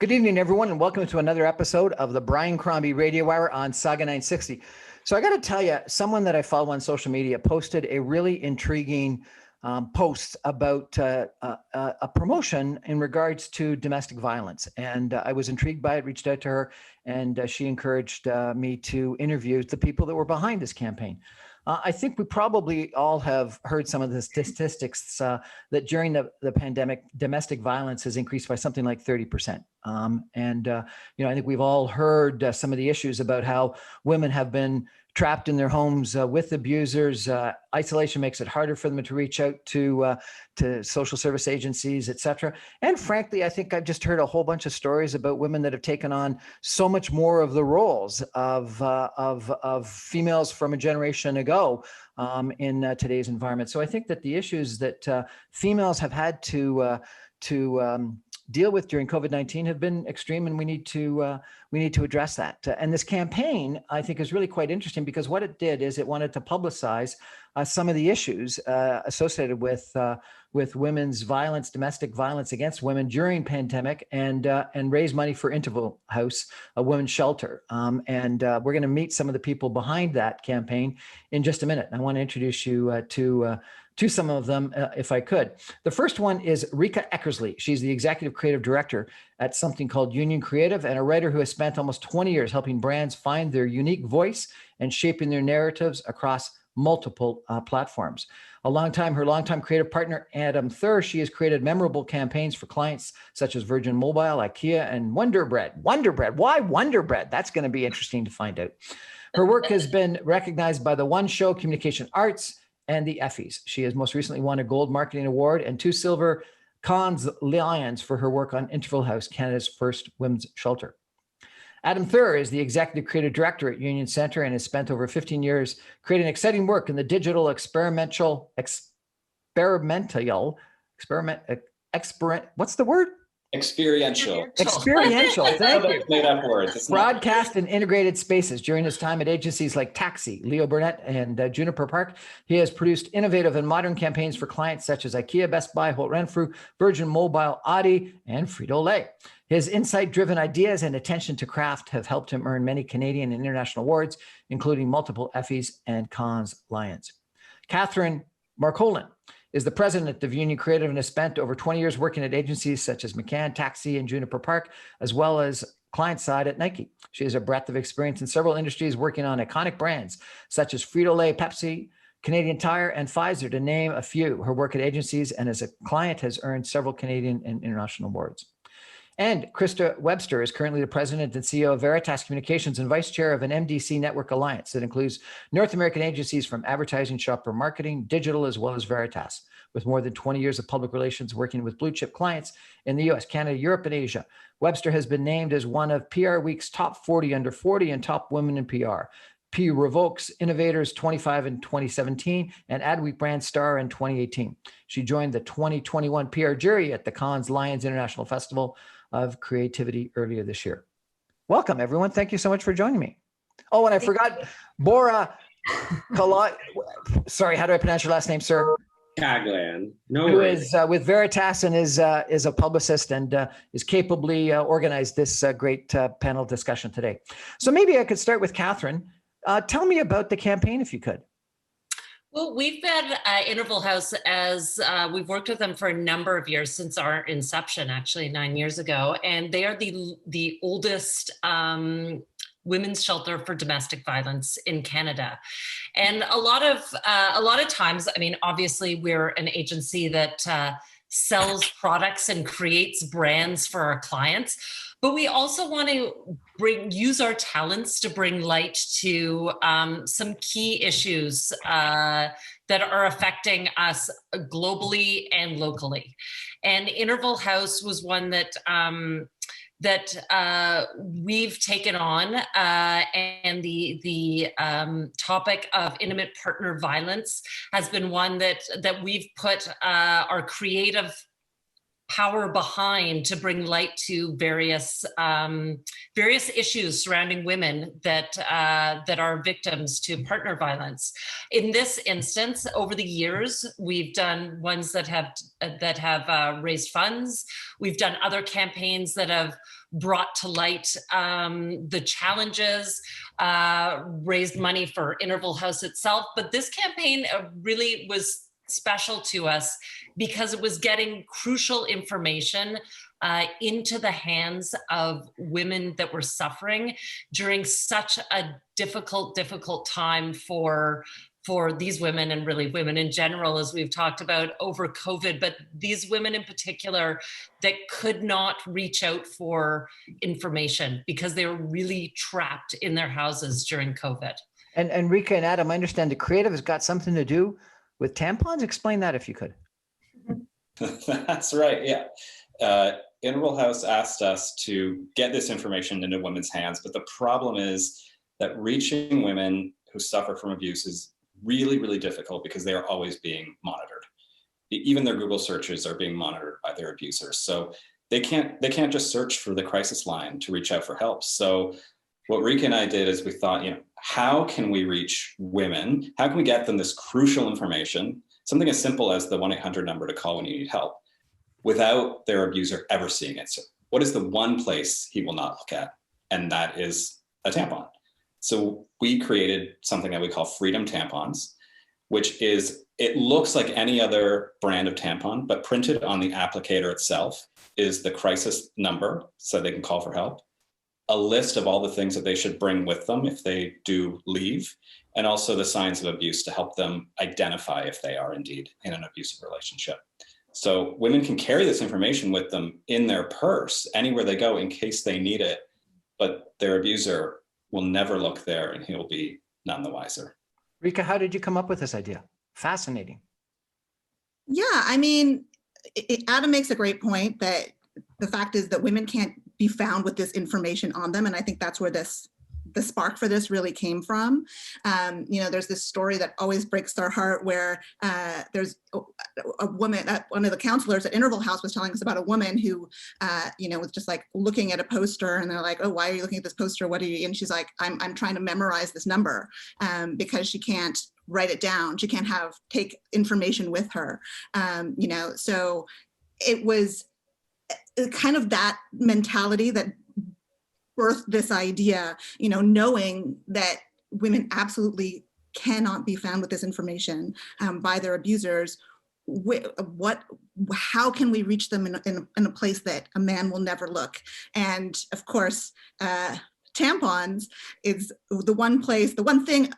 Good evening, everyone, and welcome to another episode of the Brian Crombie Radio Hour on Saga 960. So I got to tell you, someone that I follow on social media posted a really intriguing post about a promotion in regards to domestic violence. And I was intrigued by it, reached out to her, and she encouraged me to interview the people that were behind this campaign. I think we probably all have heard some of the statistics that during the pandemic, domestic violence has increased by something like 30%. I think we've all heard some of the issues about how women have been trapped in their homes with abusers. Isolation makes it harder for them to reach out to social service agencies, et cetera. And frankly, I think I've just heard a whole bunch of stories about women that have taken on so much more of the roles of females from a generation ago in today's environment. So I think that the issues that females have had to deal with during COVID-19 have been extreme, and we need to address that. And this campaign, I think, is really quite interesting because what it did is it wanted to publicize some of the issues associated with women's violence, domestic violence against women during pandemic, and raise money for Interval House, a women's shelter. We're going to meet some of the people behind that campaign in just a minute. I want to introduce you to some of them, if I could. The first one is Rika Eckersley. She's the executive creative director at something called Union Creative, and a writer who has spent almost 20 years helping brands find their unique voice and shaping their narratives across multiple platforms. Her longtime creative partner, Adam Thur, she has created memorable campaigns for clients such as Virgin Mobile, IKEA, and Wonder Bread. Wonder Bread, why Wonder Bread? That's going to be interesting to find out. Her work has been recognized by the One Show Communication Arts and the Effies. She has most recently won a Gold Marketing Award and 2 silver Cannes Lions for her work on Interval House, Canada's first women's shelter. Adam Thur is the executive creative director at Union Centre and has spent over 15 years creating exciting work in the digital what's the word? Experiential. Thank you. Made up words. Broadcast and integrated spaces. During his time at agencies like Taxi, Leo Burnett, and Juniper Park, he has produced innovative and modern campaigns for clients such as IKEA, Best Buy, Holt Renfrew, Virgin Mobile, Audi, and Frito-Lay. His insight-driven ideas and attention to craft have helped him earn many Canadian and international awards, including multiple Effies and Cannes Lions. Catherine Marcolin is the president of Union Creative and has spent over 20 years working at agencies such as McCann, Taxi, and Juniper Park, as well as client side at Nike. She has a breadth of experience in several industries working on iconic brands such as Frito-Lay, Pepsi, Canadian Tire, and Pfizer, to name a few. Her work at agencies and as a client has earned several Canadian and international awards. And Krista Webster is currently the president and CEO of Veritas Communications and vice chair of an MDC Network Alliance that includes North American agencies from advertising, shopper marketing, digital, as well as Veritas. With more than 20 years of public relations working with blue chip clients in the US, Canada, Europe, and Asia, Webster has been named as one of PR Week's top 40 under 40 and top women in PR. P Revokes Innovators 25 in 2017 and Adweek Brand Star in 2018. She joined the 2021 PR jury at the Cannes Lions International Festival of Creativity earlier this year. Welcome, everyone. Thank you so much for joining me. Oh, and I forgot, Bora sorry, how do I pronounce your last name, sir? Tagland. Who is with Veritas and is a publicist and is capably organized this great panel discussion today. So maybe I could start with Catherine. Tell me about the campaign, if you could. Well, we've been Interval House as we've worked with them for a number of years since our inception, actually 9 years ago, and they are the oldest women's shelter for domestic violence in Canada. And a lot of times, I mean, obviously, we're an agency that sells products and creates brands for our clients. But we also want to use our talents to bring light to some key issues that are affecting us globally and locally. And Interval House was one that we've taken on, and the topic of intimate partner violence has been one that we've put our creative power behind to bring light to various issues surrounding women that are victims to partner violence. In this instance, over the years, we've done ones that have raised funds. We've done other campaigns that have brought to light the challenges, raised money for Interval House itself. But this campaign really was special to us because it was getting crucial information into the hands of women that were suffering during such a difficult time for these women, and really women in general, as we've talked about over COVID, but these women in particular that could not reach out for information because they were really trapped in their houses during COVID. And Rika and Adam, I understand the creative has got something to do with tampons. Explain that if you could. That's right, yeah. Interval House asked us to get this information into women's hands, but the problem is that reaching women who suffer from abuse is really, really difficult because they are always being monitored. Even their Google searches are being monitored by their abusers. So they can't just search for the crisis line to reach out for help. So what Rika and I did is we thought, how can we reach women? How can we get them this crucial information, something as simple as the 1-800 number to call when you need help, without their abuser ever seeing it? So what is the one place he will not look at? And that is a tampon. So we created something that we call Freedom Tampons, which is, it looks like any other brand of tampon, but printed on the applicator itself is the crisis number so they can call for help, a list of all the things that they should bring with them if they do leave, and also the signs of abuse to help them identify if they are indeed in an abusive relationship. So women can carry this information with them in their purse anywhere they go in case they need it, but their abuser will never look there and he'll be none the wiser. Rika, how did you come up with this idea? Fascinating. Yeah, I mean, Adam makes a great point that the fact is that women can't be found with this information on them. And I think that's where the spark for this really came from. There's this story that always breaks our heart where there's a woman, one of the counselors at Interval House was telling us about a woman who, was just like looking at a poster, and they're like, "Oh, why are you looking at this poster? What are you?" And she's like, I'm trying to memorize this number because she can't write it down. She can't take information with her. So it was kind of that mentality that birthed this idea, knowing that women absolutely cannot be found with this information by their abusers. How can we reach them in a place that a man will never look? And of course, tampons is the one thing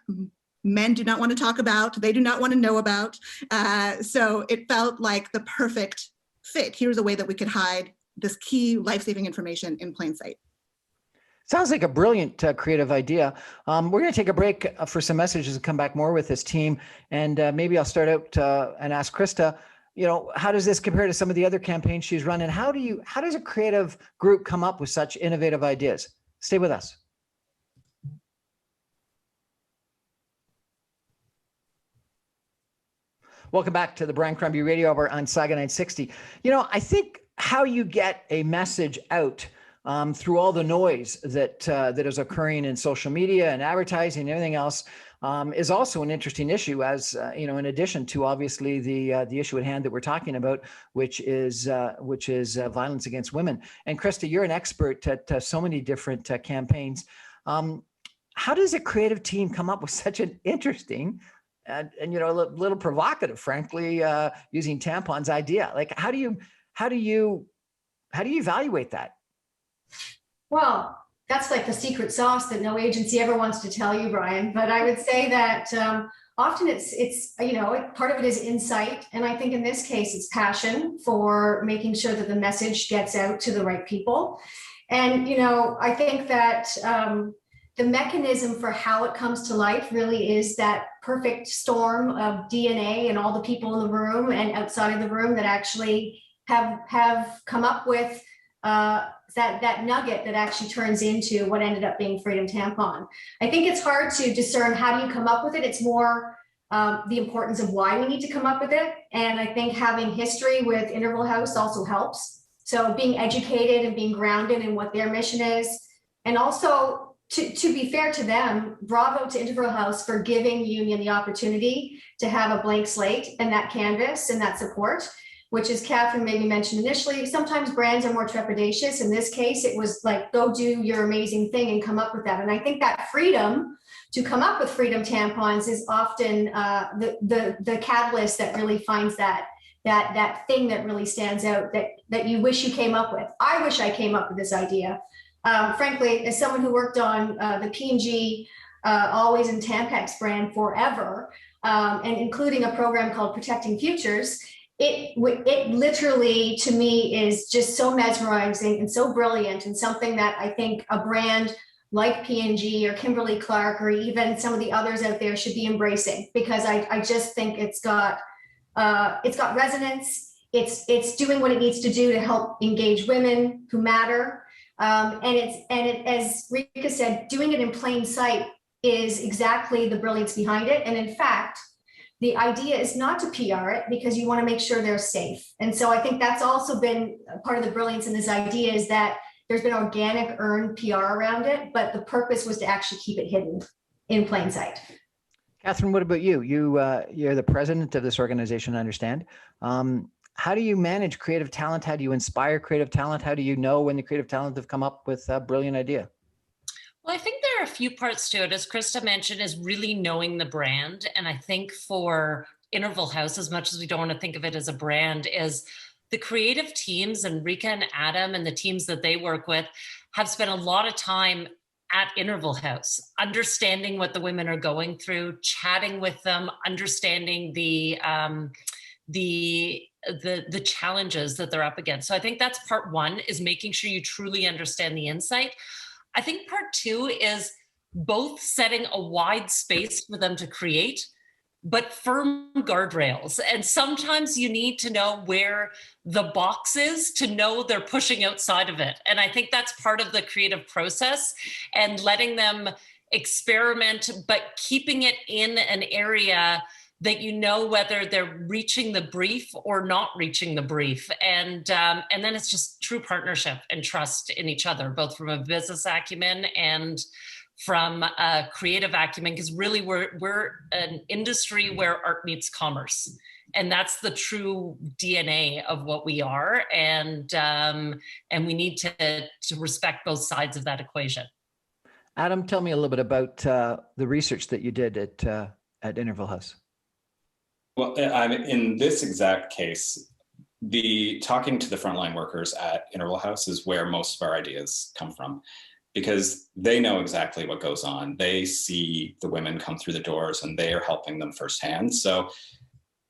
men do not want to talk about, they do not want to know about. So it felt like the perfect fit. Here's a way that we could hide this key life-saving information in plain sight. Sounds like a brilliant creative idea. We're going to take a break for some messages and come back more with this team. And maybe I'll start out and ask Krista, how does this compare to some of the other campaigns she's run? And how does a creative group come up with such innovative ideas? Stay with us. Welcome back to the Brian Crombie Radio Hour on Saga 960. I think how you get a message out through all the noise that is occurring in social media and advertising and everything else is also an interesting issue, as in addition to obviously the issue at hand that we're talking about, which is violence against women. And Krista, you're an expert at so many different campaigns. How does a creative team come up with such an interesting and a little provocative, frankly, using tampons idea? Like, how do you evaluate that? Well, that's like the secret sauce that no agency ever wants to tell you, Brian. But I would say that often it's part of it is insight. And I think in this case, it's passion for making sure that the message gets out to the right people. And, I think that the mechanism for how it comes to life really is that perfect storm of DNA and all the people in the room and outside of the room that actually have come up with that nugget that actually turns into what ended up being Freedom Tampon. I think it's hard to discern how do you come up with it. It's more the importance of why we need to come up with it. And I think having history with Interval House also helps. So being educated and being grounded in what their mission is. And also, to be fair to them, bravo to Interval House for giving Union the opportunity to have a blank slate and that canvas and that support, which, as Catherine maybe mentioned initially, sometimes brands are more trepidatious. In this case, it was like, go do your amazing thing and come up with that. And I think that freedom to come up with Freedom Tampons is often the catalyst that really finds that thing that really stands out, that you wish you came up with. I wish I came up with this idea. Frankly, as someone who worked on the P&G Always in Tampax brand forever, and including a program called Protecting Futures, it literally, to me, is just so mesmerizing and so brilliant, and something that I think a brand like P&G or Kimberly-Clark or even some of the others out there should be embracing, because I just think it's got resonance. It's doing what it needs to do to help engage women who matter. And as Rika said, doing it in plain sight is exactly the brilliance behind it. And in fact, the idea is not to PR it, because you want to make sure they're safe. And so I think that's also been part of the brilliance in this idea, is that there's been organic earned PR around it, but the purpose was to actually keep it hidden in plain sight. Catherine, what about you? You're the president of this organization, I understand. How do you manage creative talent? How do you inspire creative talent? How do you know when the creative talent have come up with a brilliant idea? Well, I think there are a few parts to it. As Krista mentioned, is really knowing the brand. And I think for Interval House, as much as we don't want to think of it as a brand, is the creative teams, and Rika and Adam and the teams that they work with have spent a lot of time at Interval House, understanding what the women are going through, chatting with them, understanding the challenges that they're up against. So I think that's part one, is making sure you truly understand the insight. I think part two is both setting a wide space for them to create, but firm guardrails. And sometimes you need to know where the box is to know they're pushing outside of it. And I think that's part of the creative process, and letting them experiment, but keeping it in an area that you know whether they're reaching the brief or not reaching the brief. And then it's just true partnership and trust in each other, both from a business acumen and from a creative acumen, because really we're an industry where art meets commerce. And that's the true DNA of what we are. And we need to respect both sides of that equation. Adam, tell me a little bit about the research that you did at Interval House. Well, in this exact case, talking to the frontline workers at Interval House is where most of our ideas come from, because they know exactly what goes on. They see the women come through the doors and they are helping them firsthand. So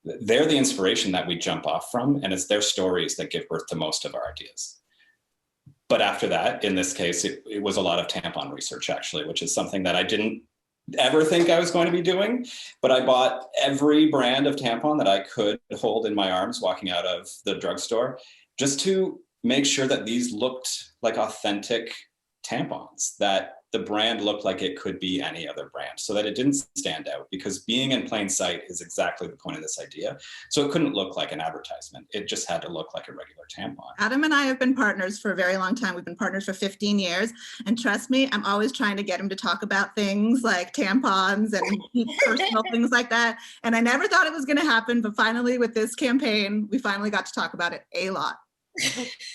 they're the inspiration that we jump off from, and it's their stories that give birth to most of our ideas. But after that, in this case, it was a lot of tampon research, actually, which is something that I didn't ever think I was going to be doing. But I bought every brand of tampon that I could hold in my arms walking out of the drugstore, just to make sure that these looked like authentic tampons, that the brand looked like it could be any other brand, so that it didn't stand out, because being in plain sight is exactly the point of this idea. So it couldn't look like an advertisement. It just had to look like a regular tampon. Adam and I have been partners for a very long time. We've been partners for 15 years. And trust me, I'm always trying to get him to talk about things like tampons and personal things like that. And I never thought it was going to happen. But finally, with this campaign, we finally got to talk about it a lot.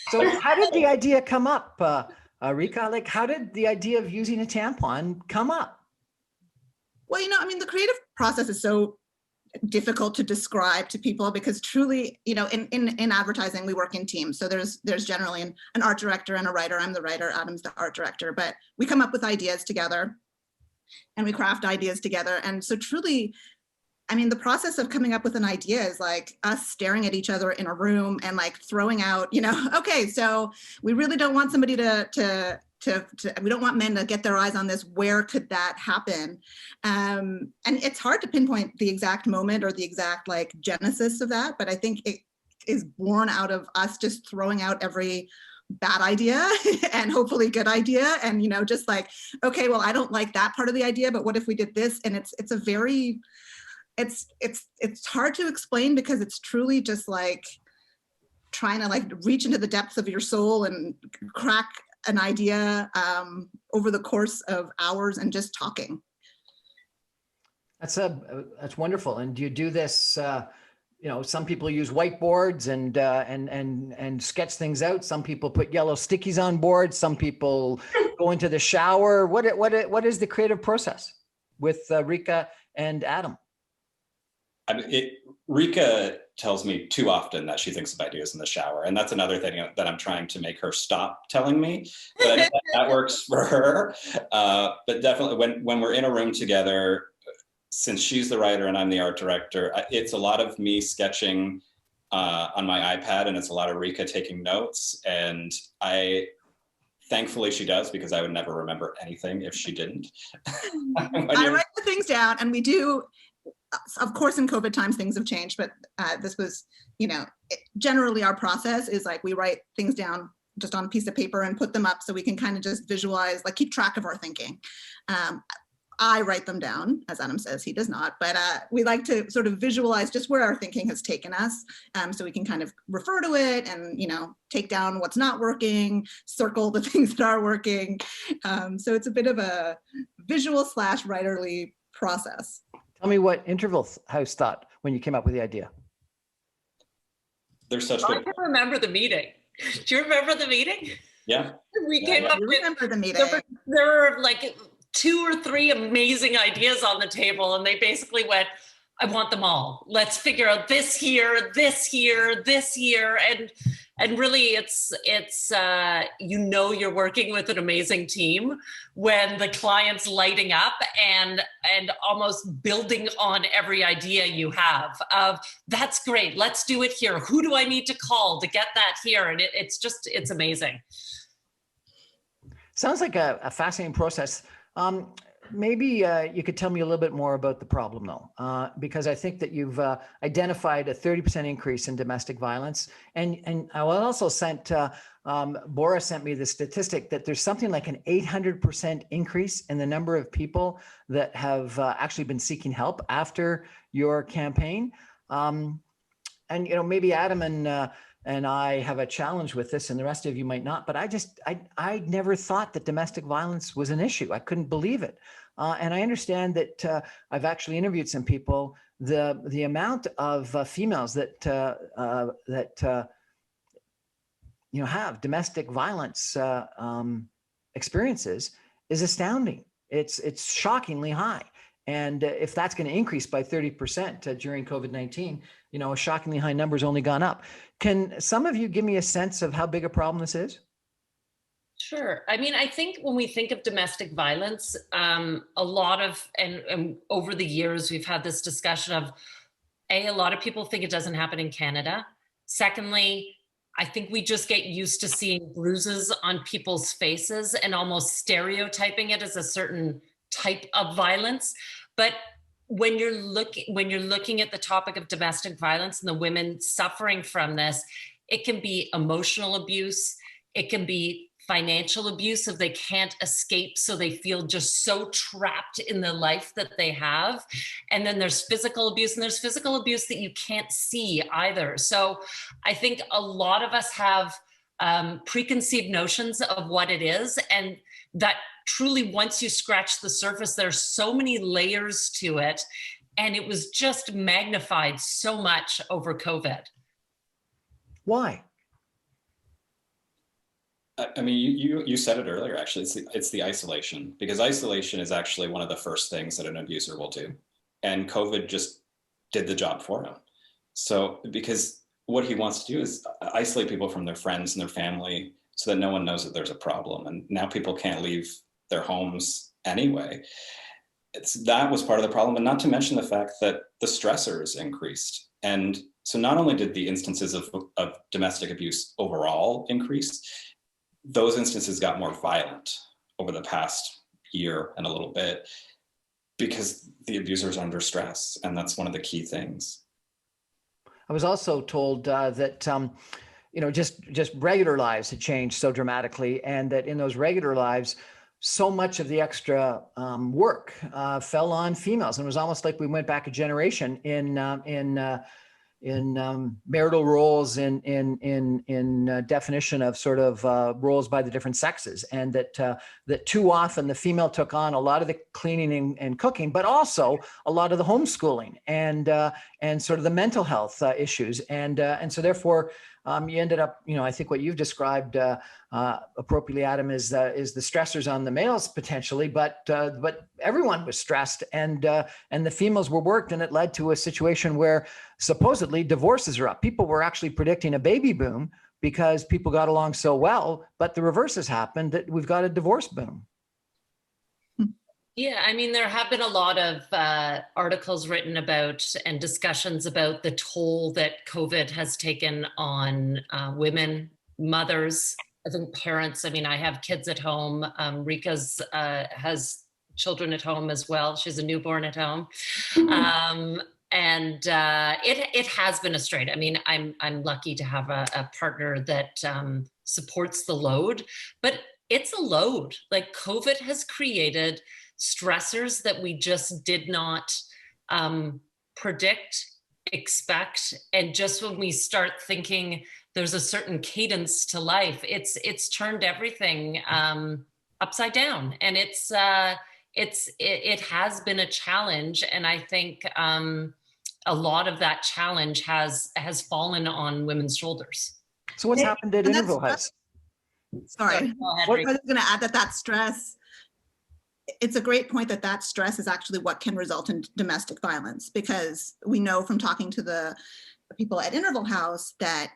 So how did the idea come up? Rika, like, how did the idea of using a tampon come up? Well, the creative process is so difficult to describe to people, because truly, in advertising, we work in teams. So there's generally an art director and a writer. I'm the writer, Adam's the art director, but we come up with ideas together and we craft ideas together. And so truly, the process of coming up with an idea is like us staring at each other in a room and like throwing out, okay, so we really don't want somebody we don't want men to get their eyes on this. Where could that happen? And it's hard to pinpoint the exact moment or the exact like genesis of that, but I think it is born out of us just throwing out every bad idea and hopefully good idea. And, just like, okay, well, I don't like that part of the idea, but what if we did this? And it's a very it's hard to explain because it's truly just like trying to like reach into the depths of your soul and crack an idea over the course of hours and just talking. That's wonderful. And do you do this? You know, some people use whiteboards and sketch things out. Some people put yellow stickies on boards. Some people go into the shower. What is the creative process with Rika and Adam? I mean, Rika tells me too often that she thinks of ideas in the shower. And that's another thing that I'm trying to make her stop telling me, but that works for her. But definitely when we're in a room together, since she's the writer and I'm the art director, it's a lot of me sketching on my iPad, and it's a lot of Rika taking notes. And thankfully she does, because I would never remember anything if she didn't. I write the things down, and we do, of course, in COVID times, things have changed, but this was, you know, generally our process is like we write things down just on a piece of paper and put them up so we can kind of just visualize, like keep track of our thinking. I write them down, as Adam says, he does not, but we like to sort of visualize just where our thinking has taken us, so we can kind of refer to it and, you know, take down what's not working, circle the things that are working. So it's a bit of a visual / writerly process. Tell me what Interval House thought when you came up with the idea. They're such I good. can remember the meeting. Do you remember the meeting? Yeah. We came up You with, remember the meeting. there were like 2 or 3 amazing ideas on the table, and they basically went, I want them all. Let's figure out this here, this here, this here. And really it's you know, you're working with an amazing team when the client's lighting up and almost building on every idea you have of, that's great, let's do it here. Who do I need to call to get that here? And it's amazing. Sounds like a fascinating process. Maybe you could tell me a little bit more about the problem, though, because I think that you've identified a 30% increase in domestic violence. And I also sent, Boris sent me the statistic that there's something like an 800% increase in the number of people that have actually been seeking help after your campaign. And, you know, maybe Adam and I have a challenge with this, and the rest of you might not, but I never thought that domestic violence was an issue. I couldn't believe it. And I understand that I've actually interviewed some people, the amount of females that you know, have domestic violence experiences is astounding. It's shockingly high. And if that's going to increase by 30% during COVID-19, you know, a shockingly high number's only gone up. Can some of you give me a sense of how big a problem this is? Sure. I mean, I think when we think of domestic violence, a lot of, and over the years, we've had this discussion of, a lot of people think it doesn't happen in Canada. Secondly, I think we just get used to seeing bruises on people's faces and almost stereotyping it as a certain type of violence. But when you're looking at the topic of domestic violence and the women suffering from this, it can be emotional abuse. It can be financial abuse if they can't escape, so they feel just so trapped in the life that they have. And then there's physical abuse, and there's physical abuse that you can't see either. So I think a lot of us have preconceived notions of what it is, and that truly, once you scratch the surface, there's so many layers to it, and it was just magnified so much over COVID. Why? I mean, you said it earlier, actually, it's the isolation, because isolation is actually one of the first things that an abuser will do. And COVID just did the job for him. So, because what he wants to do is isolate people from their friends and their family so that no one knows that there's a problem. And now people can't leave their homes anyway. That was part of the problem, and not to mention the fact that the stressors increased. And so not only did the instances of domestic abuse overall increase, those instances got more violent over the past year and a little bit because the abusers are under stress. And that's one of the key things. I was also told that, you know, just regular lives had changed so dramatically, and that in those regular lives, so much of the extra work fell on females, and it was almost like we went back a generation in marital roles, in definition of sort of roles by the different sexes, and that too often the female took on a lot of the cleaning and cooking, but also a lot of the homeschooling and sort of the mental health issues, and so therefore you ended up, I think what you've described appropriately, Adam, is the stressors on the males potentially, but everyone was stressed, and the females were worked, and it led to a situation where supposedly divorces are up. People were actually predicting a baby boom because people got along so well, but the reverse has happened, that we've got a divorce boom. Yeah, I mean, there have been a lot of articles written about and discussions about the toll that COVID has taken on women, mothers, I think parents. I mean, I have kids at home. Rika's has children at home as well. She's a newborn at home. And it has been a strain. I mean, I'm lucky to have a partner that supports the load, but it's a load. Like, COVID has created stressors that we just did not predict, expect. And just when we start thinking there's a certain cadence to life, it's turned everything upside down. And it has been a challenge. And I think a lot of that challenge has fallen on women's shoulders. So what's happened at Interval House? Sorry, Go ahead, I was Rika. going to add that stress, it's a great point that stress is actually what can result in domestic violence, because we know from talking to the people at Interval House that,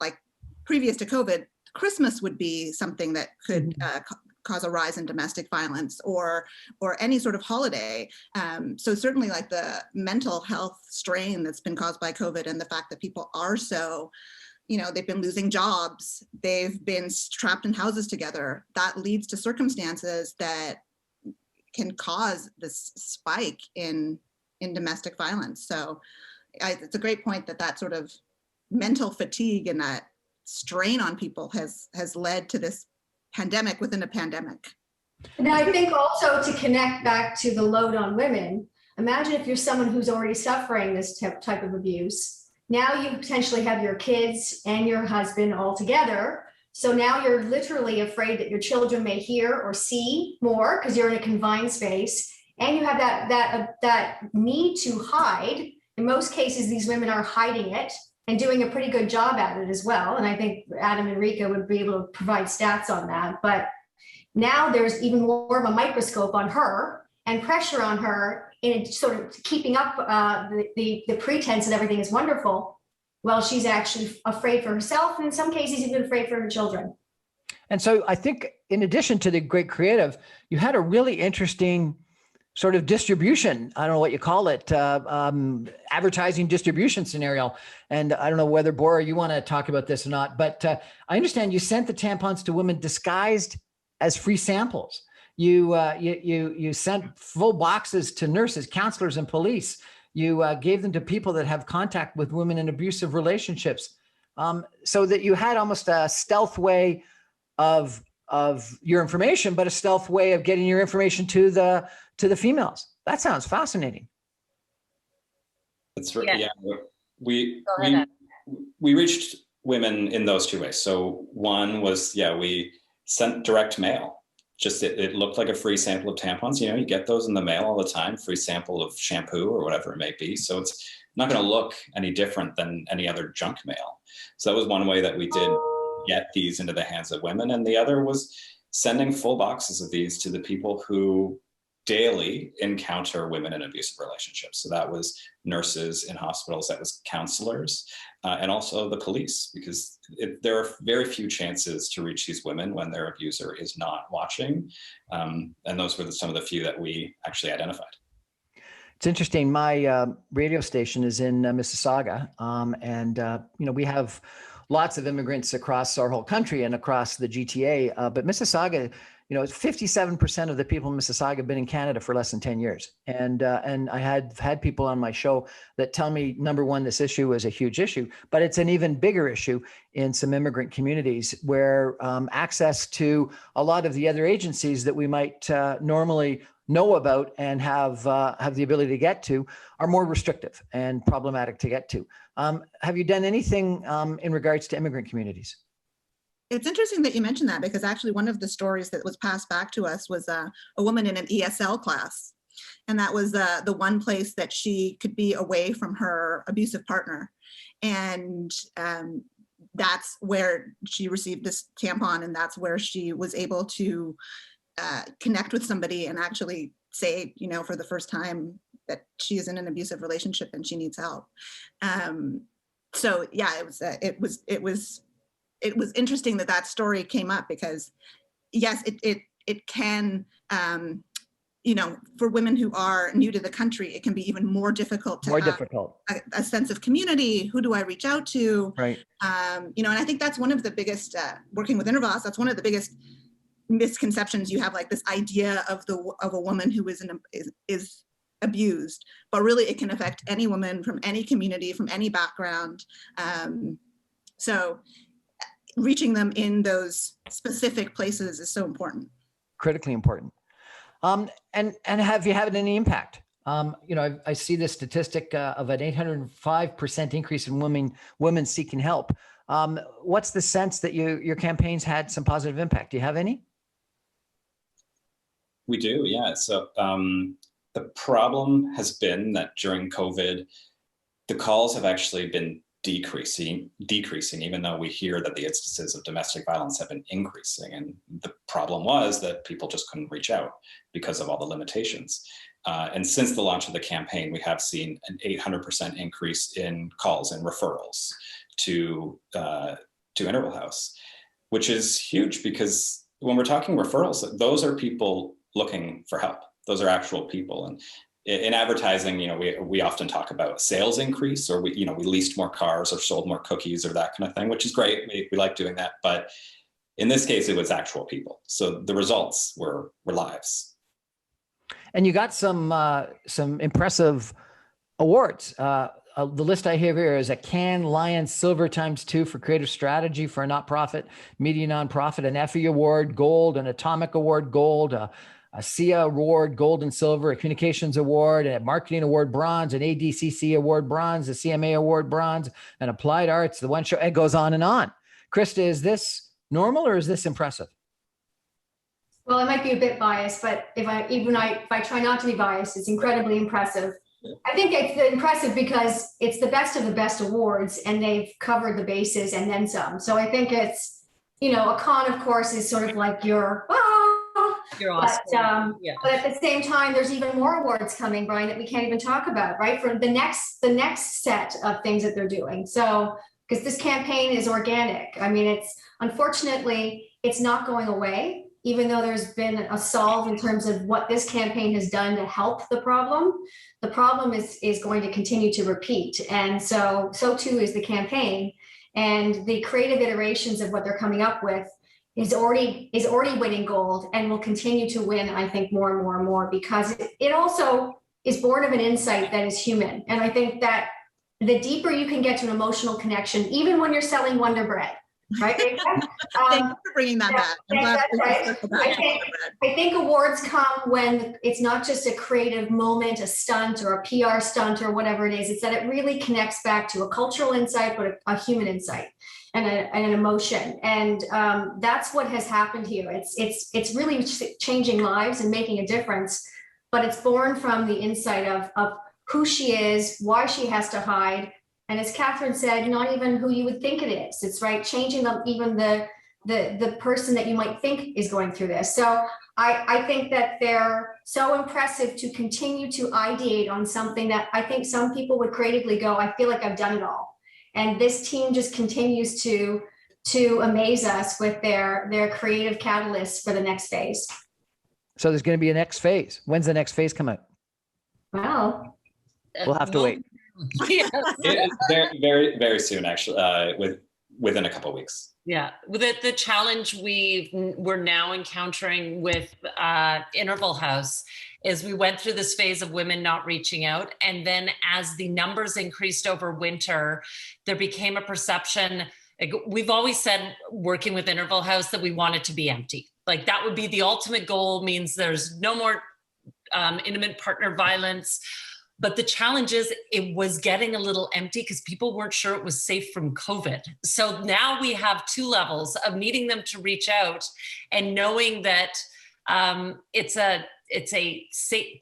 like previous to COVID, Christmas would be something that could cause a rise in domestic violence, or any sort of holiday. So certainly, like, the mental health strain that's been caused by COVID, and the fact that people are so, they've been losing jobs, they've been trapped in houses together, that leads to circumstances that can cause this spike in domestic violence. So it's a great point that sort of mental fatigue and that strain on people has led to this pandemic within a pandemic. And I think also, to connect back to the load on women, imagine if you're someone who's already suffering this type of abuse. Now you potentially have your kids and your husband all together. So now you're literally afraid that your children may hear or see more because you're in a confined space, and you have that need to hide. In most cases, these women are hiding it and doing a pretty good job at it as well. And I think Adam and Rika would be able to provide stats on that. But now there's even more of a microscope on her and pressure on her in sort of keeping up the pretense that everything is wonderful. Well, she's actually afraid for herself, and in some cases even afraid for her children. And so I think, in addition to the great creative, you had a really interesting sort of distribution, I don't know what you call it, advertising distribution scenario. And I don't know whether, Bora, you want to talk about this or not, but I understand you sent the tampons to women disguised as free samples. You sent full boxes to nurses, counselors, and police. You gave them to people that have contact with women in abusive relationships, so that you had almost a stealth way of your information, but a stealth way of getting your information to the females. That sounds fascinating. That's right. Yeah. Yeah, we reached women in those two ways. So one was, we sent direct mail. Just it looked like a free sample of tampons. You get those in the mail all the time, free sample of shampoo or whatever it may be. So it's not going to look any different than any other junk mail. So that was one way that we did get these into the hands of women. And the other was sending full boxes of these to the people who daily encounter women in abusive relationships. So that was nurses in hospitals, that was counselors, and also the police, because there are very few chances to reach these women when their abuser is not watching. And those were some of the few that we actually identified. It's interesting. My radio station is in Mississauga, and we have lots of immigrants across our whole country and across the GTA. But Mississauga 57% of the people in Mississauga have been in Canada for less than 10 years. And I had people on my show that tell me, number one, this issue is a huge issue, but it's an even bigger issue in some immigrant communities where access to a lot of the other agencies that we might normally know about and have the ability to get to are more restrictive and problematic to get to. Have you done anything in regards to immigrant communities? It's interesting that you mentioned that, because actually one of the stories that was passed back to us was a woman in an ESL class. And that was the one place that she could be away from her abusive partner. And that's where she received this tampon, and that's where she was able to connect with somebody and actually say, for the first time, that she is in an abusive relationship and she needs help. So yeah, it was interesting that story came up, because yes, it can, for women who are new to the country, it can be even more difficult to have a sense of community. Who do I reach out to? Right. And I think that's one of the biggest, working with Interval House, that's one of the biggest misconceptions you have, like this idea of a woman who is abused, but really it can affect any woman from any community, from any background. So reaching them in those specific places is so important. Critically important. And have you had any impact? I see the statistic of an 805% increase in women seeking help. What's the sense that your campaigns had some positive impact? Do you have any? We do, yeah. So the problem has been that during COVID, the calls have actually been decreasing, even though we hear that the instances of domestic violence have been increasing. And the problem was that people just couldn't reach out because of all the limitations. And since the launch of the campaign, we have seen an 800% increase in calls and referrals to Interval House, which is huge, because when we're talking referrals, those are people looking for help. Those are actual people. And in advertising, we often talk about sales increase, or we leased more cars or sold more cookies or that kind of thing, which is great. We like doing that. But in this case, it was actual people. So the results were lives. And you got some impressive awards. The list I have here is a Cannes Lions Silver ×2 for creative strategy for a not-profit media nonprofit, an Effie Award Gold, an Atomic Award Gold, a SIA Award Gold and Silver, a Communications Award, a Marketing Award Bronze, an ADCC Award Bronze, a CMA Award Bronze, an Applied Arts, the One Show. It goes on and on. Krista, is this normal or is this impressive? Well, I might be a bit biased, but if I try not to be biased, it's incredibly impressive. I think it's impressive because it's the best of the best awards, and they've covered the bases and then some. So I think it's, a con, of course, is sort of like your awesome. But at the same time, there's even more awards coming, Brian, that we can't even talk about, right? For the next set of things that they're doing. So, because this campaign is organic. I mean, unfortunately, it's not going away, even though there's been a solve in terms of what this campaign has done to help the problem. The problem is going to continue to repeat. And so too is the campaign, and the creative iterations of what they're coming up with is already winning gold, and will continue to win, I think, more and more and more, because it also is born of an insight that is human. And I think that the deeper you can get to an emotional connection, even when you're selling Wonder Bread, right? Thank you for bringing that back. I'm glad I think awards come when it's not just a creative moment, a stunt or a PR stunt or whatever it is. It's that it really connects back to a cultural insight, but a human insight and an emotion. And that's what has happened here. It's really changing lives and making a difference, but it's born from the insight of who she is, why she has to hide. And as Catherine said, not even who you would think it is. It's right, changing them, even the person that you might think is going through this. So I think that they're so impressive to continue to ideate on something that I think some people would creatively go, I feel like I've done it all. And this team just continues to amaze us with their creative catalysts for the next phase. So there's going to be a next phase. When's the next phase come out? Well, we'll have to wait. Very, very, very soon, actually, within a couple of weeks. Yeah, the challenge we're now encountering with Interval House is we went through this phase of women not reaching out, and then as the numbers increased over winter, there became a perception. Like, we've always said, working with Interval House, that we want it to be empty. Like, that would be the ultimate goal. Means there's no more intimate partner violence. But the challenge is it was getting a little empty because people weren't sure it was safe from COVID. So now we have two levels of needing them to reach out and knowing that it's a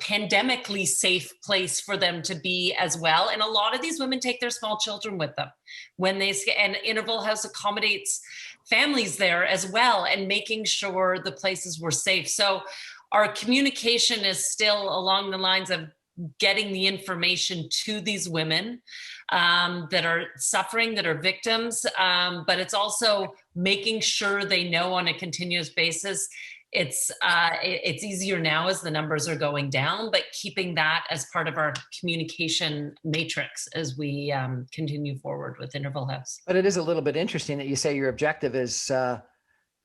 pandemically safe place for them to be as well. And a lot of these women take their small children with them when and Interval House accommodates families there as well, and making sure the places were safe. So our communication is still along the lines of getting the information to these women that are suffering, that are victims, but it's also making sure they know on a continuous basis. It's easier now as the numbers are going down, but keeping that as part of our communication matrix as we continue forward with Interval House. But it is a little bit interesting that you say your objective is to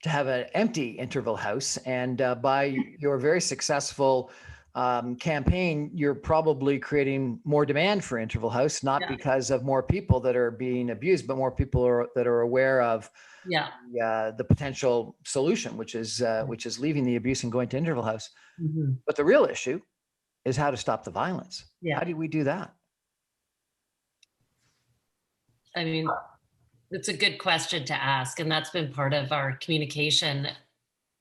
have an empty Interval House, and by your very successful campaign, you're probably creating more demand for Interval House, not because of more people that are being abused, but more people that are aware of the potential solution, which is leaving the abuse and going to Interval House. Mm-hmm. But the real issue is how to stop the violence. Yeah. How do we do that? I mean, it's a good question to ask, and that's been part of our communication.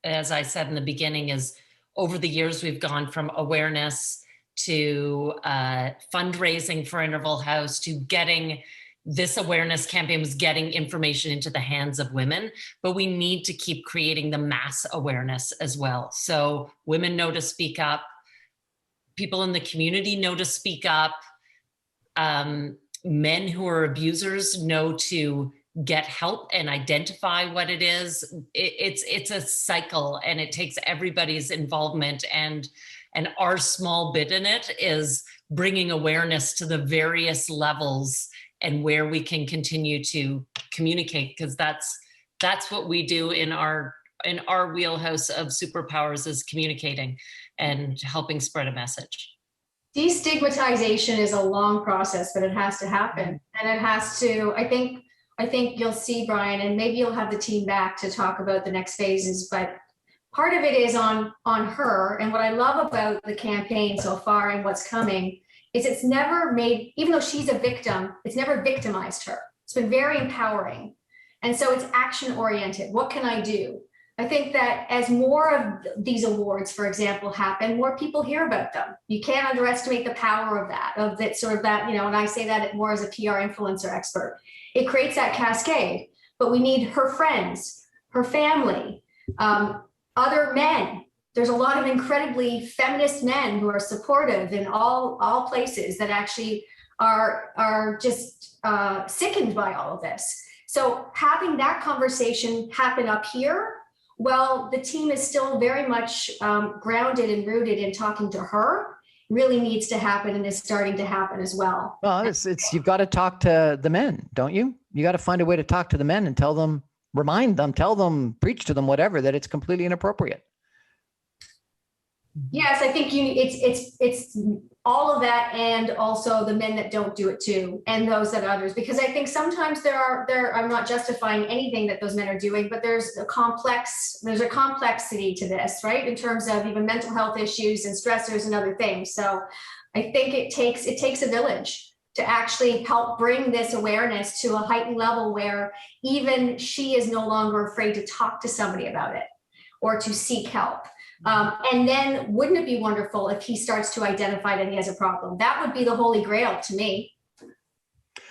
As I said in the beginning, is over the years, we've gone from awareness to fundraising for Interval House to getting this awareness campaign was getting information into the hands of women, but we need to keep creating the mass awareness as well. So women know to speak up, people in the community know to speak up, men who are abusers know to get help and identify what it is. It's a cycle, and it takes everybody's involvement, and our small bit in it is bringing awareness to the various levels and where we can continue to communicate, because that's what we do in our wheelhouse of superpowers, is communicating and helping spread a message. Destigmatization is a long process, but it has to happen, and it has to, I think you'll see, Brian, and maybe you'll have the team back to talk about the next phases, but part of it is on her. And what I love about the campaign so far and what's coming is it's never made, even though she's a victim, it's never victimized her. It's been very empowering. And so it's action oriented. What can I do? I think that as more of these awards, for example, happen, more people hear about them. You can't underestimate the power of that, and I say that more as a PR influencer expert. It creates that cascade, but we need her friends, her family, other men. There's a lot of incredibly feminist men who are supportive in all places that actually are just sickened by all of this. So having that conversation happen up here, well, the team is still very much grounded and rooted in talking to her, really needs to happen, and is starting to happen as well. Well, it's you've got to talk to the men, don't you? You got to find a way to talk to the men and tell them, remind them, tell them, preach to them, whatever, that it's completely inappropriate. Yes, I think it's all of that, and also the men that don't do it too, and those that others, because I think sometimes I'm not justifying anything that those men are doing, but there's a complexity to this, right? In terms of even mental health issues and stressors and other things. So I think it takes a village to actually help bring this awareness to a heightened level where even she is no longer afraid to talk to somebody about it or to seek help. And then wouldn't it be wonderful if he starts to identify that he has a problem? That would be the holy grail to me.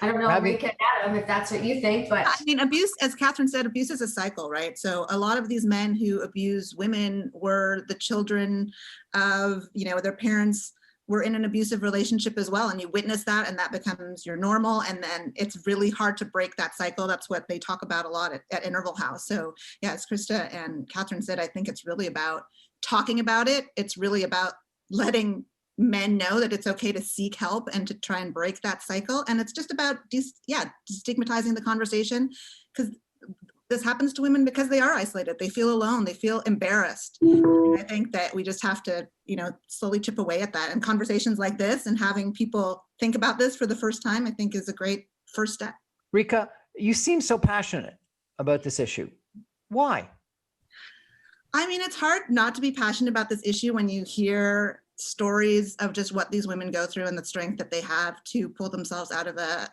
I don't know, Rika, Adam, if that's what you think, but. I mean, abuse, as Catherine said, abuse is a cycle, right? So a lot of these men who abuse women were the children of, their parents were in an abusive relationship as well. And you witness that, and that becomes your normal. And then it's really hard to break that cycle. That's what they talk about a lot at Interval House. So yeah, as Krista and Catherine said, I think it's really about talking about it. It's really about letting men know that it's okay to seek help and to try and break that cycle. And it's just about destigmatizing the conversation, because this happens to women because they are isolated. They feel alone. They feel embarrassed. And I think that we just have to, slowly chip away at that. And conversations like this and having people think about this for the first time, I think is a great first step. Rika, you seem so passionate about this issue. Why? I mean, it's hard not to be passionate about this issue when you hear stories of just what these women go through and the strength that they have to pull themselves out of a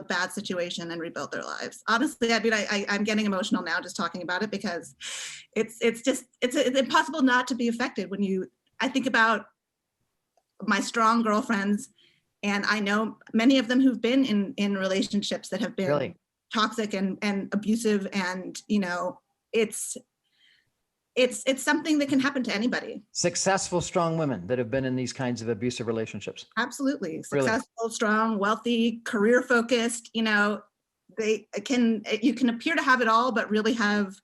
bad situation and rebuild their lives. Honestly, I mean, I'm getting emotional now just talking about it, because it's impossible not to be affected when I think about my strong girlfriends, and I know many of them who've been in relationships that have been really toxic and abusive, and it's something that can happen to anybody. Successful, strong women that have been in these kinds of abusive relationships. Absolutely. Really? Successful, strong, wealthy, career focused, you can appear to have it all, but really have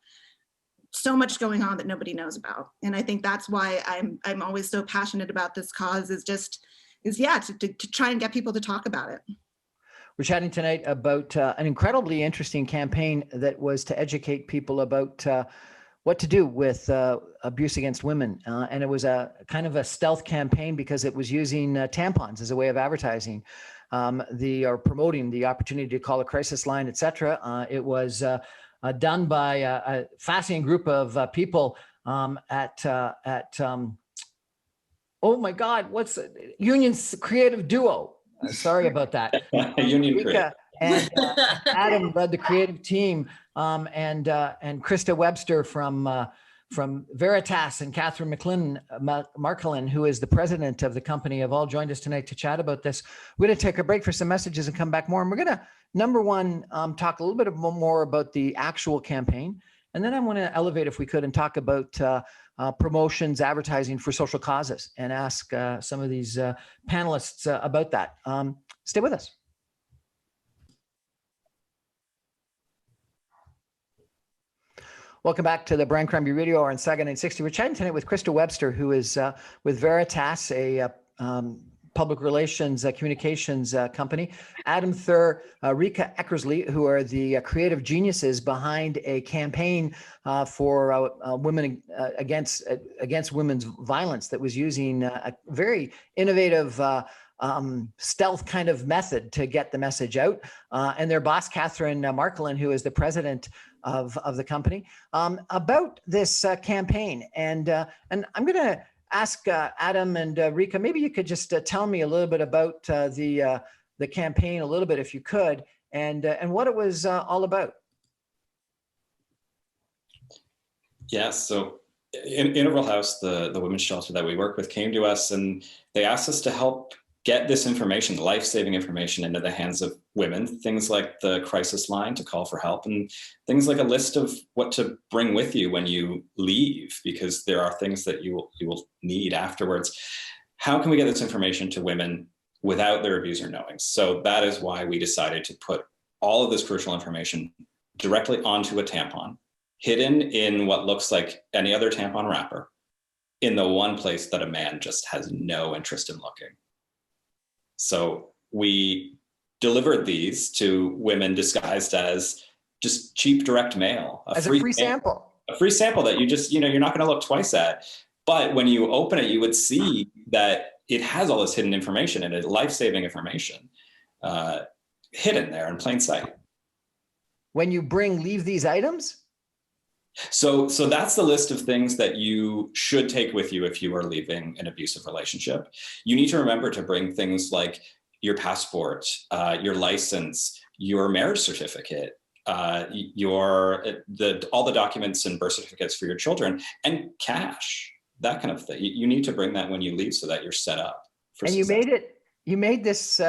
so much going on that nobody knows about. And I think that's why I'm always so passionate about this cause, to try and get people to talk about it. We're chatting tonight about an incredibly interesting campaign that was to educate people about what to do with abuse against women. And it was a kind of a stealth campaign because it was using tampons as a way of advertising or promoting the opportunity to call a crisis line, et cetera. It was done by a fascinating group of people at oh my God, what's Union's creative duo? Sorry about that. Union Rika and Adam led the creative team, and Krista Webster from Veritas and Catherine Marcolin, who is the president of the company, have all joined us tonight to chat about this. We're going to take a break for some messages and come back more. And we're going to, number one, talk a little bit more about the actual campaign. And then I want to elevate, if we could, and talk about promotions, advertising for social causes, and ask some of these panelists about that. Stay with us. Welcome back to the Brian Crombie Radio Hour on Saga 960. We're chatting tonight with Krista Webster, who is with Veritas, a public relations communications company, Adam Thur, Rika Eckersley, who are the creative geniuses behind a campaign for women against women's violence that was using a very innovative stealth kind of method to get the message out. And their boss, Catherine Marcolin, who is the president of the company, about this campaign. And I'm going to ask Adam and Rika, maybe you could just tell me a little bit about the campaign, a little bit, if you could, and what it was all about. Yeah, so Interval House, the women's shelter that we work with, came to us and they asked us to help get this information, the life-saving information, into the hands of women, things like the crisis line to call for help, and things like a list of what to bring with you when you leave, because there are things that you will need afterwards. How can we get this information to women without their abuser knowing? So that is why we decided to put all of this crucial information directly onto a tampon, hidden in what looks like any other tampon wrapper, in the one place that a man just has no interest in looking. So we delivered these to women disguised as just cheap direct mail. As a free sample. A free sample that you just, you're not going to look twice at. But when you open it, you would see that it has all this hidden information in it, life-saving information, hidden there in plain sight. When you leave these items? So that's the list of things that you should take with you if you are leaving an abusive relationship. You need to remember to bring things like your passport, your license, your marriage certificate, all the documents and birth certificates for your children, and cash, that kind of thing. You need to bring that when you leave so that you're set up for success. You made this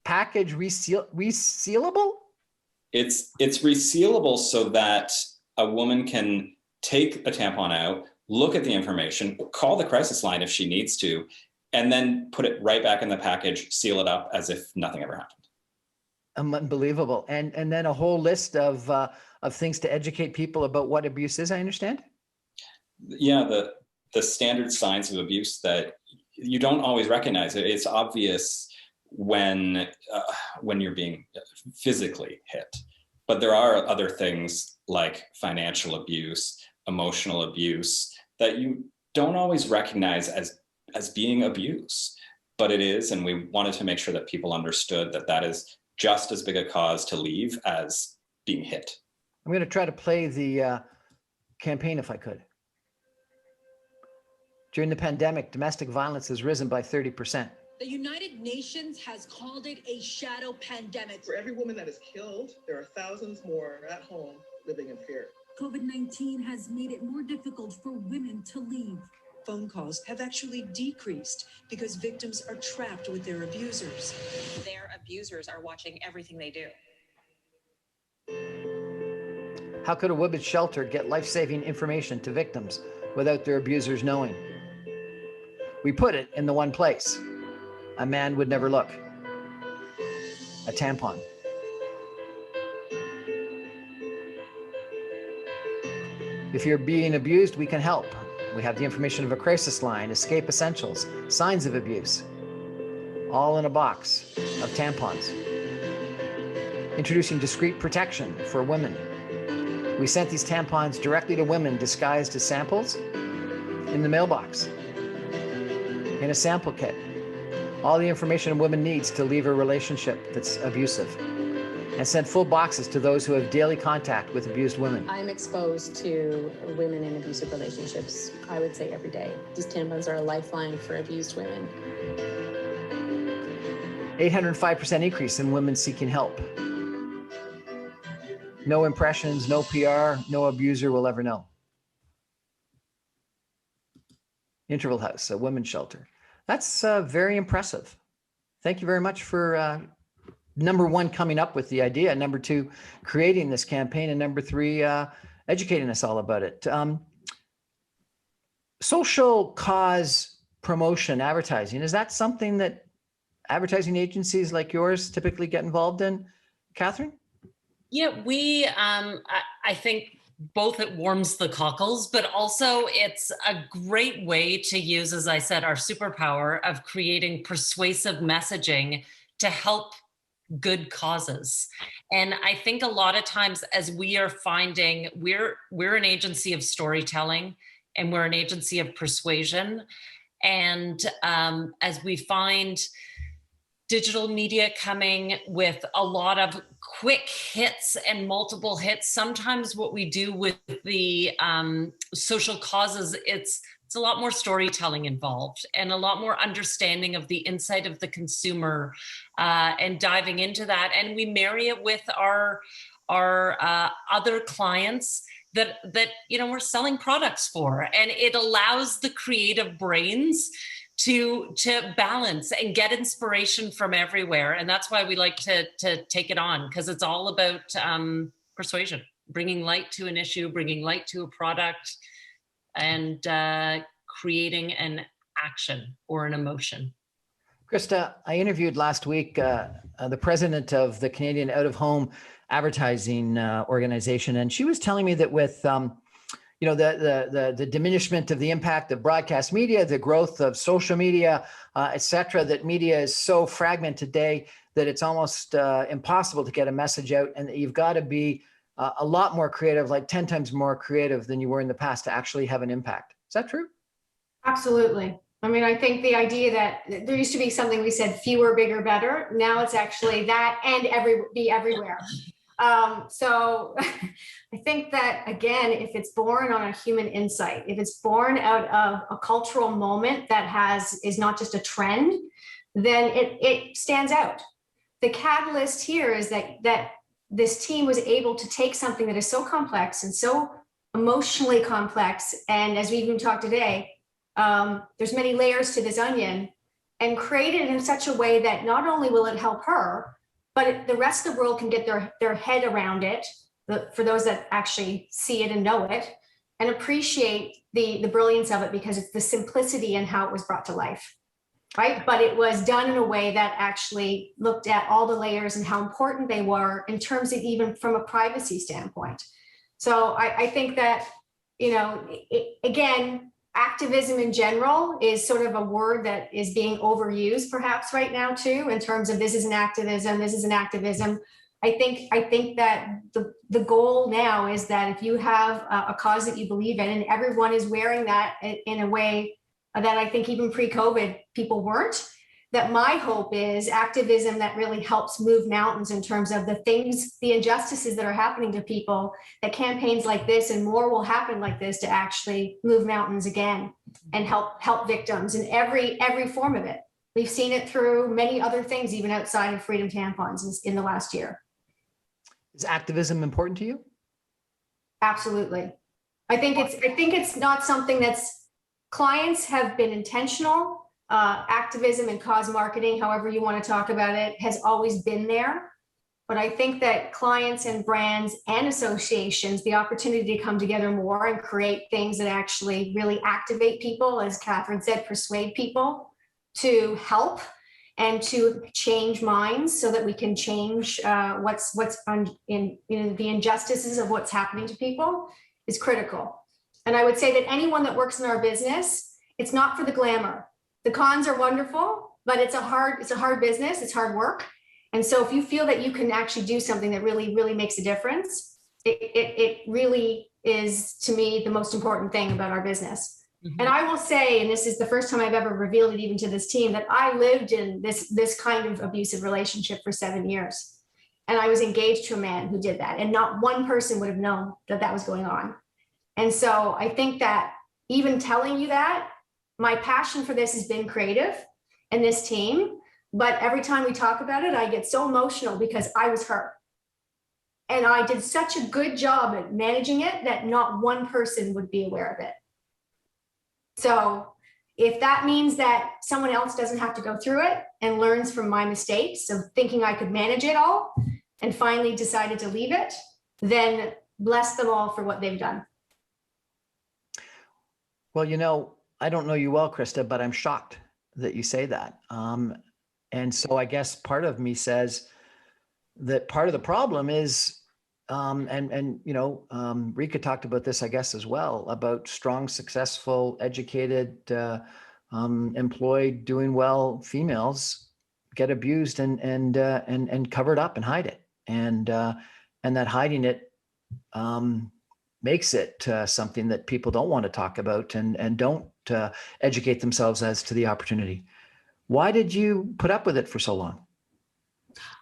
package resealable? It's resealable so that a woman can take a tampon out, look at the information, call the crisis line if she needs to, and then put it right back in the package, seal it up as if nothing ever happened. Unbelievable. And then a whole list of things to educate people about what abuse is, I understand? Yeah, the standard signs of abuse that you don't always recognize. It's obvious when you're being physically hit. But there are other things like financial abuse, emotional abuse, that you don't always recognize as being abuse, but it is. And we wanted to make sure that people understood that that is just as big a cause to leave as being hit. I'm going to try to play the campaign if I could. During the pandemic, domestic violence has risen by 30%. The United Nations has called it a shadow pandemic. For every woman that is killed, there are thousands more at home living in fear. COVID-19 has made it more difficult for women to leave. Phone calls have actually decreased because victims are trapped with their abusers. Their abusers are watching everything they do. How could a women's shelter get life-saving information to victims without their abusers knowing? We put it in the one place a man would never look: a tampon. If you're being abused, we can help. We have the information of a crisis line, escape essentials, signs of abuse, all in a box of tampons. Introducing discreet protection for women. We sent these tampons directly to women disguised as samples in the mailbox, in a sample kit. All the information a woman needs to leave a relationship that's abusive, and sent full boxes to those who have daily contact with abused women. I'm exposed to women in abusive relationships, I would say every day. These tampons are a lifeline for abused women. 805% increase in women seeking help. No impressions, no PR, no abuser will ever know. Interval House, a women's shelter. That's very impressive. Thank you very much for number one, coming up with the idea, number two, creating this campaign, and number three, educating us all about it. Social cause promotion, advertising, is that something that advertising agencies like yours typically get involved in, Catherine? Yeah, we, I think both it warms the cockles, but also it's a great way to use, as I said, our superpower of creating persuasive messaging to help good causes. And I think a lot of times, as we are finding, we're an agency of storytelling and we're an agency of persuasion. And as we find digital media coming with a lot of quick hits and multiple hits, sometimes what we do with the social causes, it's a lot more storytelling involved and a lot more understanding of the insight of the consumer and diving into that. And we marry it with our other clients that we're selling products for, and it allows the creative brains to balance and get inspiration from everywhere. And that's why we like to take it on, because it's all about persuasion, bringing light to an issue, bringing light to a product, and creating an action or an emotion. Krista, I interviewed last week the president of the Canadian Out-of-Home Advertising Organization, and she was telling me that with the diminishment of the impact of broadcast media, the growth of social media, et cetera, that media is so fragmented today that it's almost impossible to get a message out, and that you've got to be a lot more creative, like 10 times more creative than you were in the past to actually have an impact. Is that true? Absolutely. I mean, I think the idea that there used to be something we said, fewer, bigger, better. Now it's actually that and be everywhere. So I think that, again, if it's born on a human insight, if it's born out of a cultural moment that is not just a trend, then it stands out. The catalyst here is that this team was able to take something that is so complex and so emotionally complex, and as we even talked today, there's many layers to this onion, and create it in such a way that not only will it help her, but the rest of the world can get their head around it, for those that actually see it and know it, and appreciate the brilliance of it, because it's the simplicity and how it was brought to life, right? But it was done in a way that actually looked at all the layers and how important they were in terms of even from a privacy standpoint. So I think that, again, activism in general is sort of a word that is being overused perhaps right now too, in terms of this is an activism, I think that the goal now is that if you have a cause that you believe in, and everyone is wearing that in a way that I think even pre-COVID people weren't, that my hope is activism that really helps move mountains in terms of the things, the injustices that are happening to people, that campaigns like this and more will happen like this to actually move mountains again and help victims in every form of it. We've seen it through many other things, even outside of Freedom Tampons in the last year. Is activism important to you? Absolutely. I think it's not something that's, clients have been intentional. Activism and cause marketing, however you want to talk about it, has always been there. But I think that clients and brands and associations, the opportunity to come together more and create things that actually really activate people, as Catherine said, persuade people to help and to change minds so that we can change what's in the injustices of what's happening to people is critical. And I would say that anyone that works in our business, it's not for the glamour. The cons are wonderful, but it's a hard business. It's hard work. And so if you feel that you can actually do something that really, really makes a difference, it really is, to me, the most important thing about our business. Mm-hmm. And I will say, and this is the first time I've ever revealed it even to this team, that I lived in this kind of abusive relationship for 7 years. And I was engaged to a man who did that. And not one person would have known that that was going on. And so I think that even telling you that, my passion for this has been creative and this team, but every time we talk about it, I get so emotional because I was her. And I did such a good job at managing it that not one person would be aware of it. So if that means that someone else doesn't have to go through it and learns from my mistakes of thinking I could manage it all and finally decided to leave it, then bless them all for what they've done. Well, I don't know you well, Krista, but I'm shocked that you say that. And so I guess part of me says that part of the problem is, Rika talked about this, I guess, as well, about strong, successful, educated, employed, doing well females get abused and covered up and hide it. And that hiding it makes it something that people don't want to talk about and don't educate themselves as to the opportunity. Why did you put up with it for so long?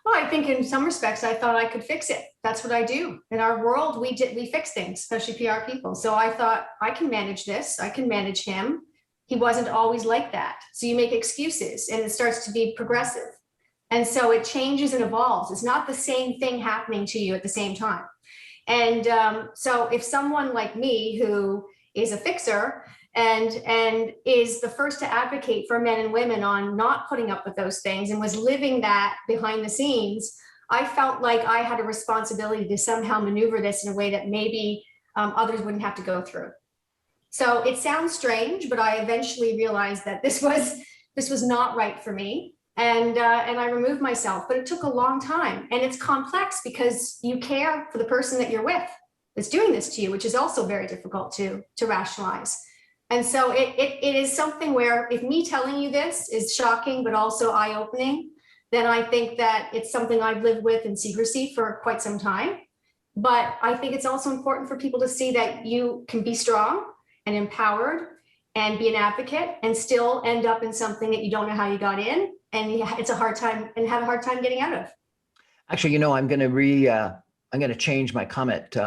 Well, I think in some respects, I thought I could fix it. That's what I do. In our world, we fix things, especially PR people. So I thought, I can manage this. I can manage him. He wasn't always like that. So you make excuses and it starts to be progressive. And so it changes and evolves. It's not the same thing happening to you at the same time. And so if someone like me, who is a fixer and is the first to advocate for men and women on not putting up with those things and was living that behind the scenes, I felt like I had a responsibility to somehow maneuver this in a way that maybe others wouldn't have to go through. So it sounds strange, but I eventually realized that this was not right for me. And I removed myself, but it took a long time, and it's complex because you care for the person that you're with that's doing this to you, which is also very difficult to rationalize. And so it is something where if me telling you this is shocking, but also eye-opening, then I think that it's something I've lived with in secrecy for quite some time. But I think it's also important for people to see that you can be strong and empowered and be an advocate and still end up in something that you don't know how you got in. And it's a hard time and have a hard time getting out of. Actually, I'm going to change my comment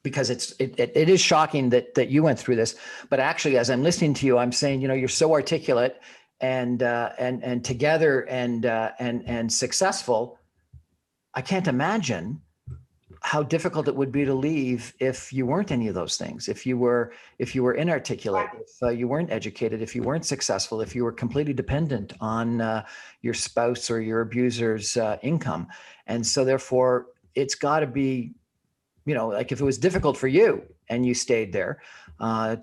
because it is shocking that you went through this. But actually, as I'm listening to you, I'm saying, you're so articulate and together and successful. I can't imagine how difficult it would be to leave if you weren't any of those things. If you were inarticulate, if you weren't educated, if you weren't successful, if you were completely dependent on your spouse or your abuser's income. And so therefore it's got to be, like if it was difficult for you and you stayed there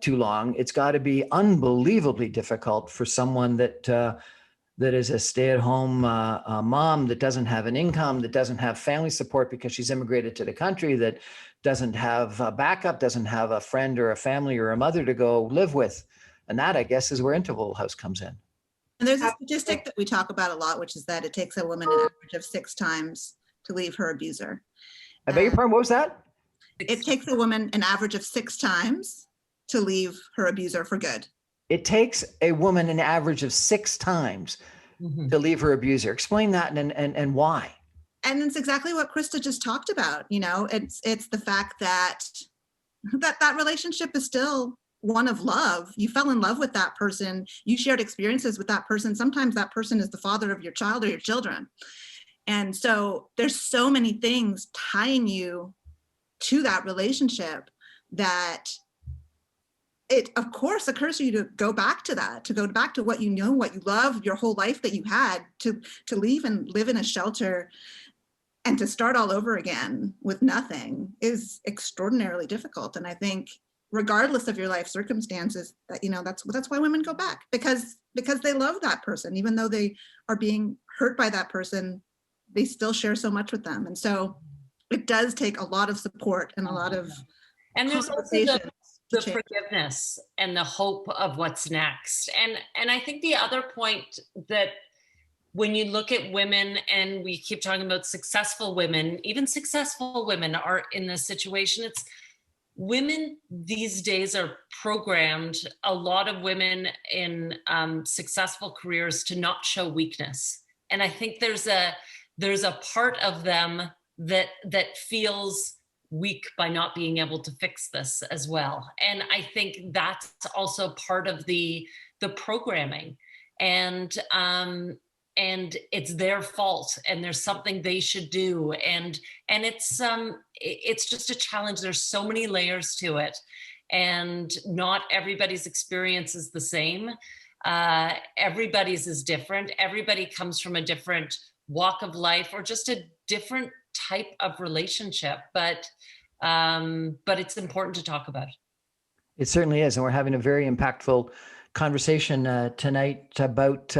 too long, it's got to be unbelievably difficult for someone that is a stay-at-home mom that doesn't have an income, that doesn't have family support because she's immigrated to the country, that doesn't have a backup, doesn't have a friend or a family or a mother to go live with. And that, I guess, is where Interval House comes in. And there's a statistic that we talk about a lot, which is that it takes a woman an average of 6 times to leave her abuser. I beg your pardon, what was that? It takes a woman an average of 6 times to leave her abuser for good. It takes a woman an average of 6 times to leave her abuser. Explain that and why. And it's exactly what Krista just talked about. You know, it's the fact that that relationship is still one of love. You fell in love with that person. You shared experiences with that person. Sometimes that person is the father of your child or your children. And so there's so many things tying you to that relationship that it, of course, occurs to you to go back to that, to go back to what you know, what you love, your whole life that you had, to leave and live in a shelter and to start all over again with nothing is extraordinarily difficult. And I think regardless of your life circumstances, that, you know, that's why women go back, because they love that person. Even though they are being hurt by that person, they still share so much with them. And so it does take a lot of support and a lot of and there's also the forgiveness and the hope of what's next. And I think the other point that when you look at women, and we keep talking about successful women, even successful women are in this situation. It's women these days are programmed, a lot of women in successful careers, to not show weakness. And I think there's a part of them that feels weak by not being able to fix this as well. And I think that's also part of the programming. And it's their fault, and there's something they should do. And it's just a challenge. There's so many layers to it, and not everybody's experience is the same. Everybody's is different. Everybody comes from a different walk of life, or just a different type of relationship. But it's important to talk about. It certainly is. And we're having a very impactful conversation tonight about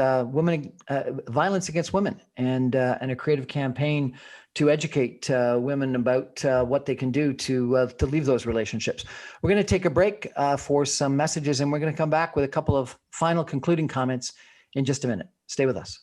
violence against women, and a creative campaign to educate women about what they can do to leave those relationships. We're going to take a break for some messages, and we're going to come back with a couple of final concluding comments in just a minute. Stay with us.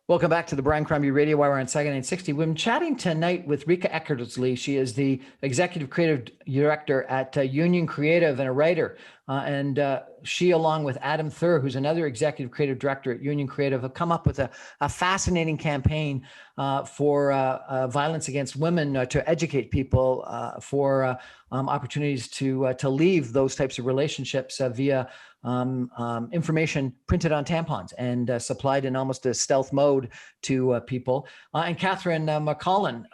Welcome back to the Brian Crombie Radio Hour on Saga 960. We've been chatting tonight with Rika Eckersley. She is the Executive Creative Director at Union Creative and a writer. And she, along with Adam Thur, who's another Executive Creative Director at Union Creative, have come up with a fascinating campaign for violence against women, to educate people for opportunities to leave those types of relationships via information printed on tampons and supplied in almost a stealth mode to people. And Catherine Marcolin,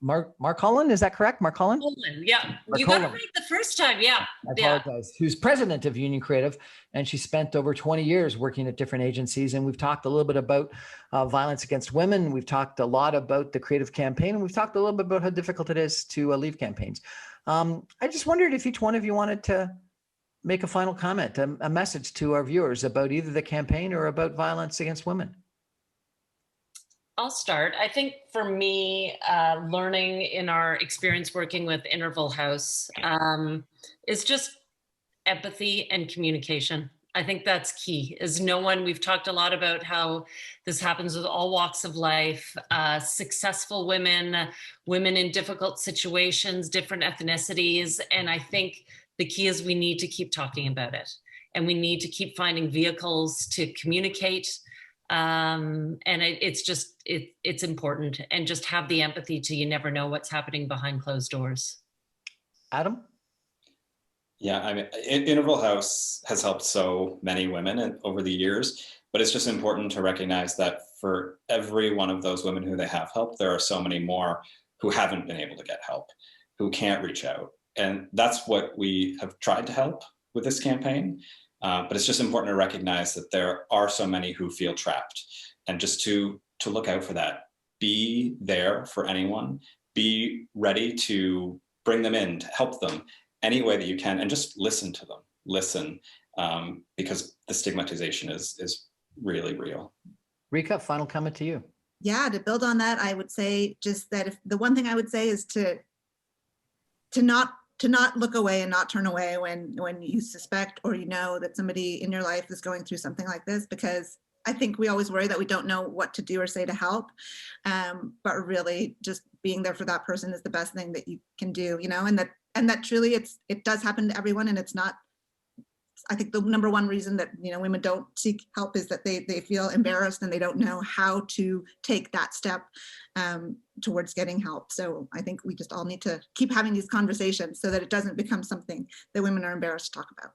Marcolin, is that correct? Marcolin? Yeah, Marcolin. You got it right the first time. Yeah. I apologize. Who's president of Union Creative, and she spent over 20 years working at different agencies. And we've talked a little bit about violence against women. We've talked a lot about the creative campaign, and we've talked a little bit about how difficult it is to leave campaigns. I just wondered if each one of you wanted to make a final comment, a message to our viewers about either the campaign or about violence against women. I'll start. I think for me, learning in our experience working with Interval House is just empathy and communication. I think that's key. We've talked a lot about how this happens with all walks of life, successful women, women in difficult situations, different ethnicities. And I think the key is we need to keep talking about it, and we need to keep finding vehicles to communicate. And it's important, and just have the empathy you never know what's happening behind closed doors. Adam? Yeah, I mean, Interval House has helped so many women over the years, but it's just important to recognize that for every one of those women who they have helped, there are so many more who haven't been able to get help, who can't reach out. And that's what we have tried to help with this campaign. But it's just important to recognize that there are so many who feel trapped, and just to look out for that. Be there for anyone, be ready to bring them in, to help them any way that you can, and just listen to them, because the stigmatization is really real. Rika, final comment to you. Yeah, to build on that, I would say just that the one thing I would say is to not to not look away and not turn away when you suspect or you know that somebody in your life is going through something like this, because I think we always worry that we don't know what to do or say to help, but really just being there for that person is the best thing that you can do, you know, and that truly it does happen to everyone, and it's not. I think the number one reason that, you know, women don't seek help is that they feel embarrassed and they don't know how to take that step towards getting help. So I think we just all need to keep having these conversations so that it doesn't become something that women are embarrassed to talk about.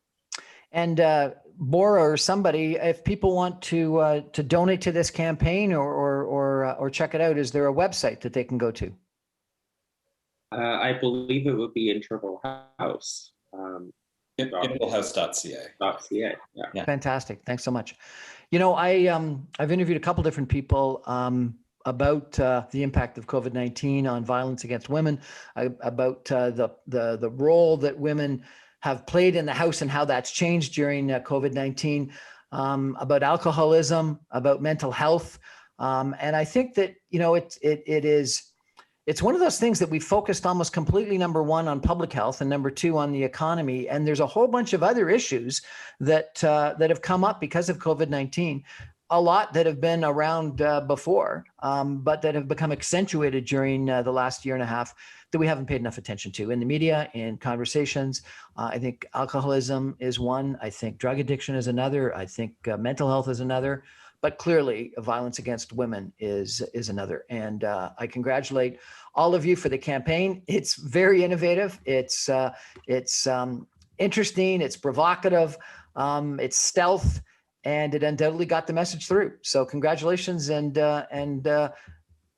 And Bora or somebody, if people want to donate to this campaign or check it out, is there a website that they can go to? I believe it would be Interval House. Intervalhouse.ca. Yeah. Fantastic. Thanks so much. You know, I've interviewed a couple different people about the impact of COVID-19 on violence against women, about the role that women have played in the house and how that's changed during COVID-19, about alcoholism, about mental health. And I think that, you know, it's one of those things that we focused almost completely, number one, on public health and number two, on the economy. And there's a whole bunch of other issues that have come up because of COVID-19, a lot that have been around before, but that have become accentuated during the last year and a half that we haven't paid enough attention to in the media, in conversations. I think alcoholism is one. I think drug addiction is another. I think mental health is another. But clearly, violence against women is another. And I congratulate all of you for the campaign. It's very innovative. It's interesting. It's provocative. It's stealth, and it undoubtedly got the message through. So congratulations, and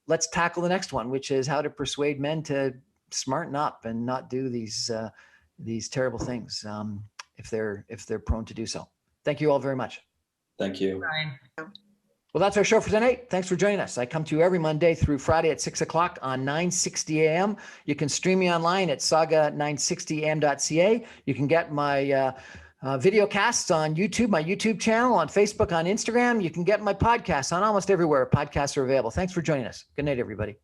let's tackle the next one, which is how to persuade men to smarten up and not do these terrible things if they're prone to do so. Thank you all very much. Thank you. Brian. Well, that's our show for tonight. Thanks for joining us. I come to you every Monday through Friday at 6 o'clock on 960 AM. You can stream me online at saga960am.ca. You can get my video casts on YouTube, my YouTube channel, on Facebook, on Instagram. You can get my podcasts on almost everywhere podcasts are available. Thanks for joining us. Good night, everybody.